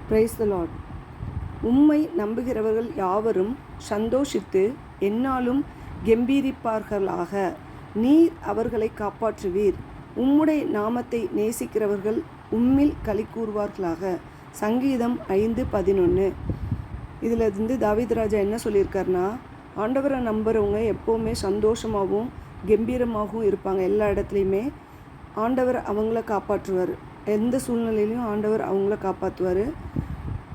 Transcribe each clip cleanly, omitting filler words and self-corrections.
Praise the Lord. உம்மை நம்புகிறவர்கள் யாவரும் சந்தோஷித்து எந்நாளும் கெம்பீரிப்பார்களாக. நீர் அவர்களை காப்பாற்றுவீர். உம்முடைய நாமத்தை நேசிக்கிறவர்கள் உம்மில் களி கூறுவார்களாக. சங்கீதம் 5:11. இதில் தாவீது ராஜா என்ன சொல்லியிருக்காருன்னா, ஆண்டவரை நம்புகிறவங்க எப்போவுமே சந்தோஷமாகவும் கம்பீரமாகவும் இருப்பாங்க. எல்லா இடத்துலையுமே ஆண்டவர் அவங்கள காப்பாற்றுவார். எந்த சூழ்நிலையிலையும் ஆண்டவர் அவங்கள காப்பாற்றுவார்.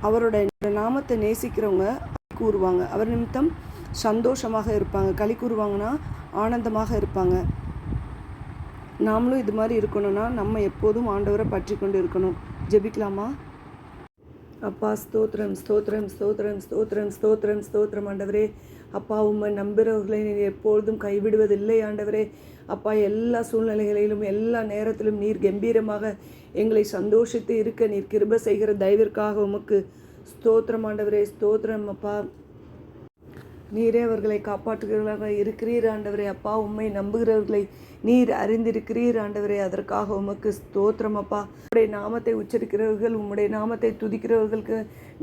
அவரோட நாமத்தை நேசிக்கிறவங்க கூறுவாங்க. அவர் நிமித்தம் சந்தோஷமாக இருப்பாங்க. களி கூறுவாங்கன்னா ஆனந்தமாக இருப்பாங்க. நாமளும் இது மாதிரி இருக்கணும்னா நம்ம எப்போதும் ஆண்டவரை பற்றி கொண்டு இருக்கணும். ஜெபிக்கலாமா? அப்பா, ஸ்தோத்திரம் ஸ்தோத்திரம் ஸ்தோத்திரம் ஸ்தோத்திரம் ஸ்தோத்திரம் ஸ்தோத்திரம் ஆண்டவரே. அப்பா, உம்மை நம்புகிறவர்களை நீர் எப்பொழுதும் கைவிடுவதில்லை ஆண்டவரே. அப்பா, எல்லா சூழ்நிலைகளிலும் எல்லா நேரத்திலும் நீர் கம்பீரமாக எங்களை சந்தோஷித்து இருக்க நீர் கிருபை செய்கிற தயவிற்காக உமக்கு ஸ்தோத்திரம் ஆண்டவரே. ஸ்தோத்திரம் அப்பா. நீரே அவர்களை காப்பாற்றுகிறவர்களாக இருக்கிறீர் ஆண்டவரே. அப்பா, உம்மை நம்புகிறவர்களை நீர் அறிந்திருக்கிறீர் ஆண்டவரே. அதற்காக உமக்கு ஸ்தோத்திரம் அப்பா. உம்முடைய நாமத்தை உச்சரிக்கிறவர்கள், உம்முடைய நாமத்தை துதிக்கிறவர்களுக்கு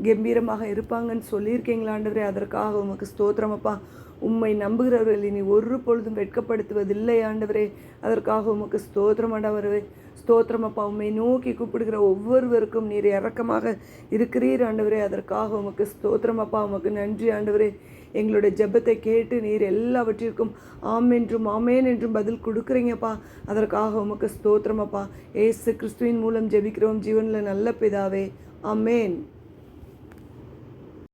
கம்பீரமாக இருப்பாங்கன்னு சொல்லியிருக்கீங்களா ஆண்டவரே. அதற்காக உமக்கு ஸ்தோத்திரம் அப்பா. உம்மை நம்புகிறவர்கள் இனி ஒரு பொழுதும் வெட்கப்படுத்துவதில்லை ஆண்டவரே. அதற்காக உமக்கு ஸ்தோத்திரம் ஆண்டவரே. ஸ்தோத்திரம் அப்பா. உம்மை நோக்கி கூப்பிடுகிற ஒவ்வொருவருக்கும் நீர் இரக்கமாக இருக்கிறீர் ஆண்டவரே. அதற்காக உமக்கு ஸ்தோத்திரம் அப்பா. உமக்கு நன்றி ஆண்டவரே. எங்களுடைய ஜெபத்தை கேட்டு நீர் எல்லாவற்றிற்கும் ஆம் என்றும் ஆமேன் என்றும் பதில் கொடுக்குறீங்கப்பா. அதற்காக உமக்கு ஸ்தோத்திரம் அப்பா. ஏசு கிறிஸ்துவின் மூலம் ஜெபிக்கிறோம் ஜீவனில் நல்ல பிதாவே. ஆமேன்.